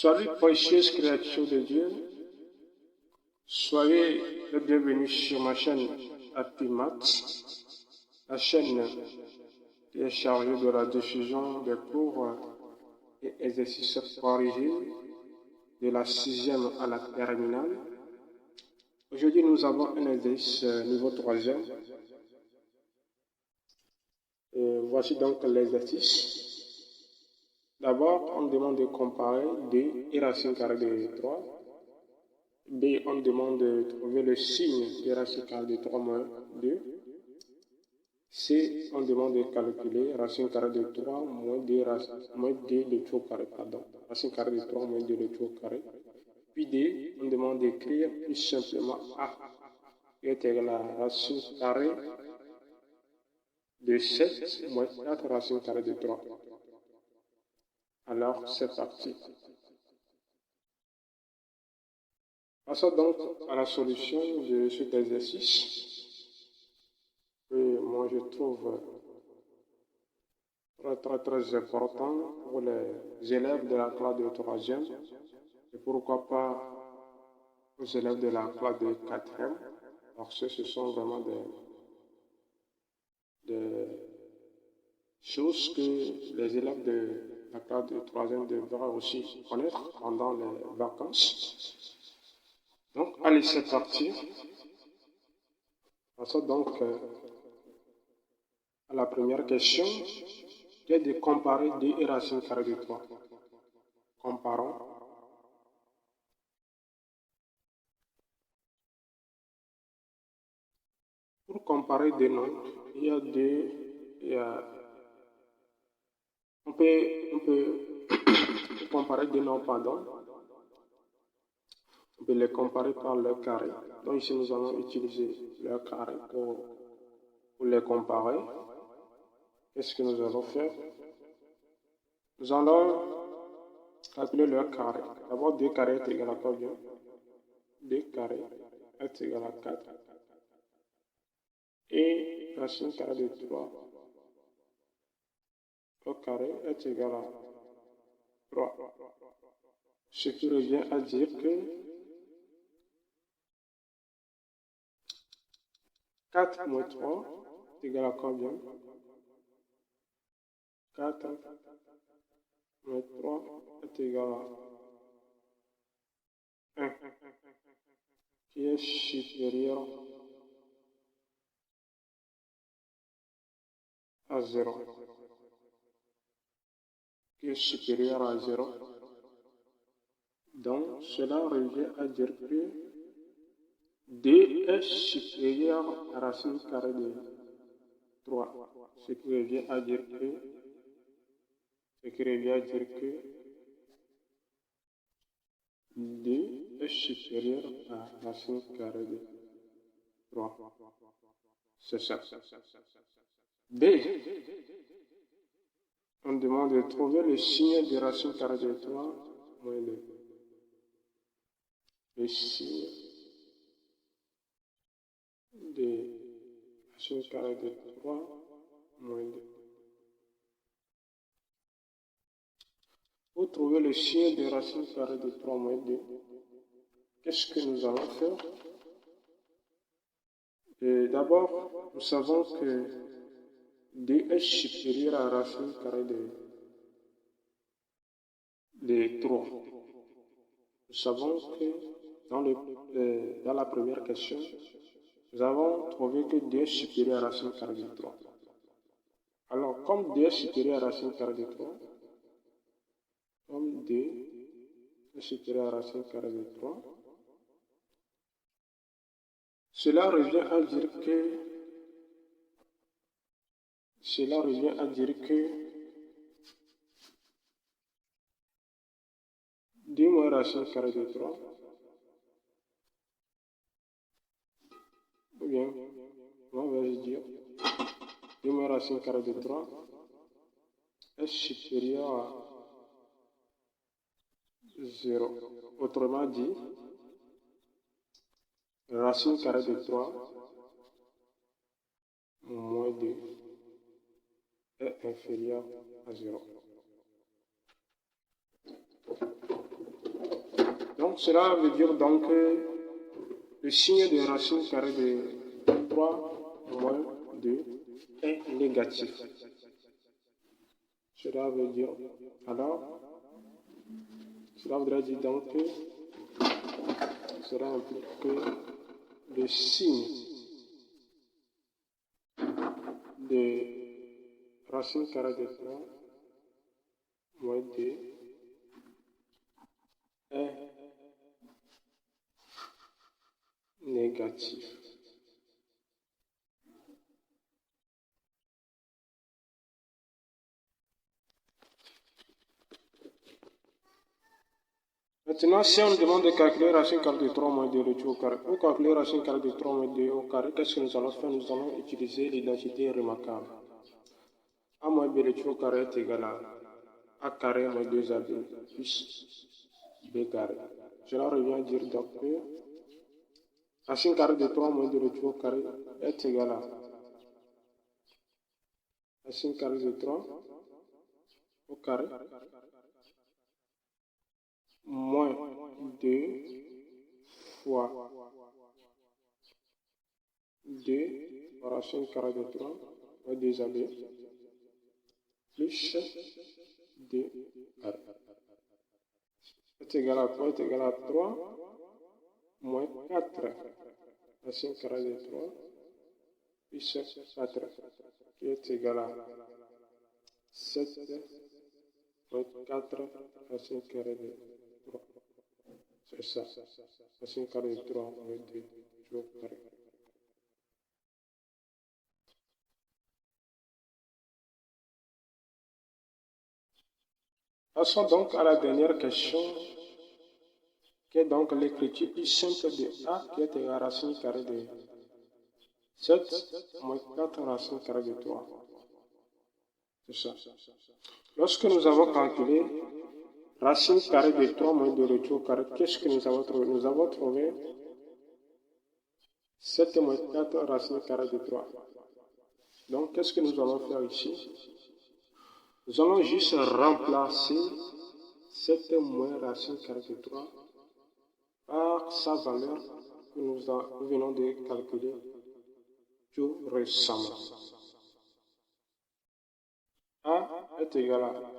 Salut précieuse créature de Dieu, soyez les bienvenus sur ma chaîne Happymat, la chaîne qui est chargée de la diffusion des cours et exercices corrigés de la 6e à la terminale. Aujourd'hui, nous avons un exercice niveau 3e. Et voici donc l'exercice. D'abord, on demande de comparer D et racine carrée de 3. B, on demande de trouver le signe de racine carrée de 3 moins 2. C, on demande de calculer racine carrée de 3 moins 2 de 3 au carré. Pardon. Racine carrée de 3 moins 2 de 3 au carré. Puis D, on demande d'écrire plus simplement A, qui est égal à racine carrée de 7 moins 4 racine carrée de 3. Alors, c'est parti. Passons donc à la solution de cet exercice que moi je trouve très important pour les élèves de la classe de 3e et pourquoi pas aux élèves de la classe de 4e, parce que ce sont vraiment des choses que les élèves de la classe de 3e devraient aussi connaître pendant les vacances. Donc, allez, c'est parti. Passons donc à la première question, qui est de comparer D et racine carrée de 3. Comparons. Pour comparer des nombres, il y a on peut comparer des nombres, pardon. On peut les comparer par leur carré. Donc ici, nous allons utiliser leur carré pour les comparer. Qu'est-ce que nous allons faire? Nous allons calculer leur carré. D'abord, 2 carré est égal à combien? 2 carré est égal à 4. Et racine carrée de 3 au carré est égal à 3. Ce qui revient à dire que 4 moins 3 est égal à combien? 4 moins 3 est égal à 1, qui est supérieur à 0. Qui est supérieur à 0. Donc, cela revient à dire que D est supérieur à racine carrée de 3. Ce qui revient à dire que D est supérieur à racine carrée de 3. C'est ça. B. On demande de trouver le signe de racine carrée de 3 moins 2. Le signe de racine carrée de 3 moins 2. Pour trouver le signe de racine carrée de 3 moins 2, qu'est-ce que nous allons faire? D'abord, nous savons que D est supérieur à racine carrée de 3. Nous savons que dans la première question, nous avons trouvé que D est supérieur à racine carrée de 3. Alors, comme D est supérieur à racine carrée de 3, comme D est supérieur à racine carrée de 3, cela revient à dire que D moins racine carrée de 3, ou bien, on va dire, D moins racine carrée de 3 est supérieur à 0. Autrement dit, racine carrée de 3 moins 2 est inférieur à 0. Donc cela veut dire donc que le signe de racine carrée de 3 moins 2 est négatif. Cela veut dire, alors, cela voudrait dire donc que cela implique que le signe de racine carrée de 3 moins 2 est négatif. Maintenant, si on nous demande de calculer racine carrée de 3 moins 2 retour au carré, pour calculer racine carrée de 3 moins 2 au carré, qu'est-ce que nous allons faire? Nous allons utiliser l'identité remarquable. A moins b retour au carré est égal à a carré moins 2ab plus b carré. Cela revient à dire donc que racine carrée de 3 moins 2 retour au carré est égal à racine carrée de 3 au carré moins 2 fois 2 racine carrée de 3 moins 2ab plus 2 carré est égal à quoi? Est égal à 3 moins 4 racine carrée de 3 plus 4 qui est égal à 7 moins 4 racine carrée de 3. C'est ça. Racine carrée de 3 moins 2 au carré. Passons donc à la dernière question, qui est donc l'écriture plus simple de A, qui est égal à racine carrée de 7 moins 4 racine carrée de 3. C'est ça. Lorsque nous avons calculé racine carrée de 3 moins 2 retour au carré, qu'est-ce que nous avons trouvé? Nous avons trouvé 7 moins 4 racine carrée de 3. Donc, qu'est-ce que nous allons faire ici? Nous allons juste remplacer 7 moins racine carrée de 3 par sa valeur que nous venons de calculer tout récemment. A est égal à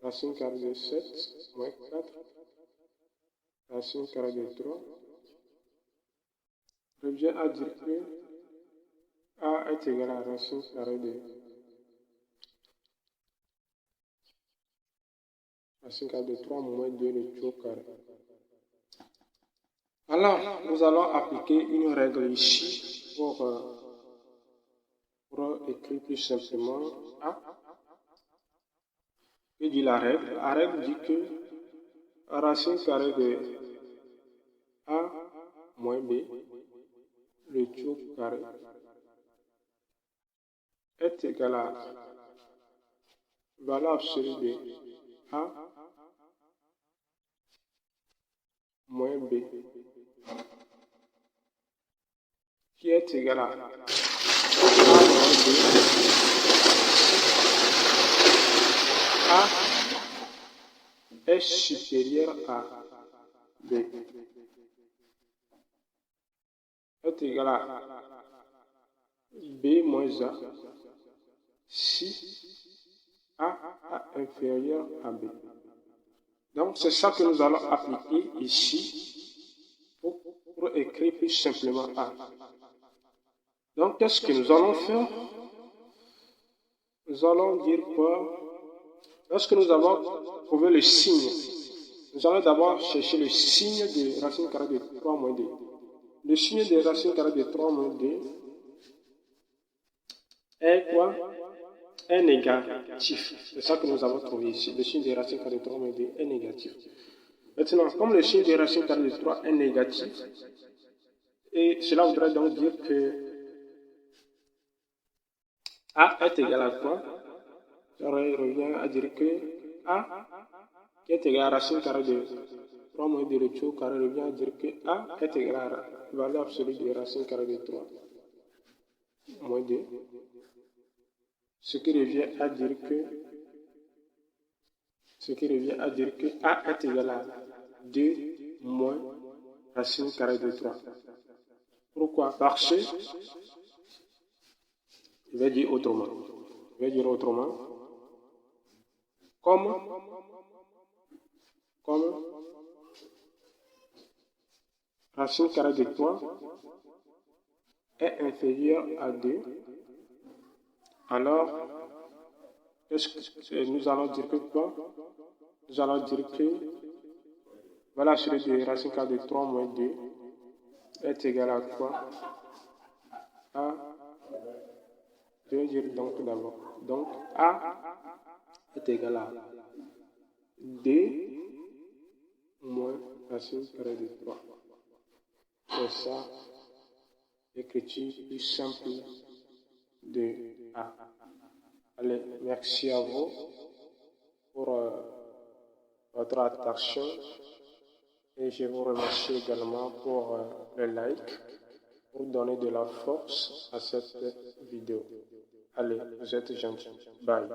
racine carrée de 7 moins 4 racine carrée de 3 revient à dire que A est égal à racine carrée de 3 moins 2 retour au carré. Alors, nous allons appliquer une règle ici pour écrire plus simplement A. Que dit la règle? La règle dit que racine carrée de A moins B retour au carré est égal à valeur absolue de A moins B qui est égal à A moins B. A est supérieur à B est égal à B moins A si A est inférieur à B. Donc c'est ça que nous allons appliquer ici pour écrire plus simplement A. Donc qu'est-ce que nous allons faire? Nous allons dire quoi? Lorsque nous avons trouvé le signe, nous allons d'abord chercher le signe de racine carrée de 3 moins 2. Le signe de racine carrée de 3 moins 2 est quoi? Est négatif. C'est ça que nous avons trouvé ici. Le signe de racine carrée de 3 moins 2 est négatif. Maintenant, comme le signe de racine carrée de 3 est négatif, et cela voudrait donc dire que A est égal à quoi? Ça revient à dire que A qui est égal à racine carrée de 3 moins 2 retour au carré revient à dire que A est égal à la valeur absolue de racine carrée de 3 moins 2. Ce qui revient à dire que A est égal à 2 moins racine carrée de 3. Pourquoi? Parce que, je vais dire autrement. Comme racine carrée de 3 est inférieure à 2, alors nous allons dire que quoi? Nous allons dire que voilà, sur de racine carrée de 3 moins 2 est égal à quoi? À, je vais dire donc d'abord. Donc A est égal à 2 moins racine carrée de 3. C'est ça l'écriture plus simple de A. Allez, merci à vous pour votre attention et je vous remercie également pour le like pour donner de la force à cette vidéo. Allez, vous êtes gentils. Bye.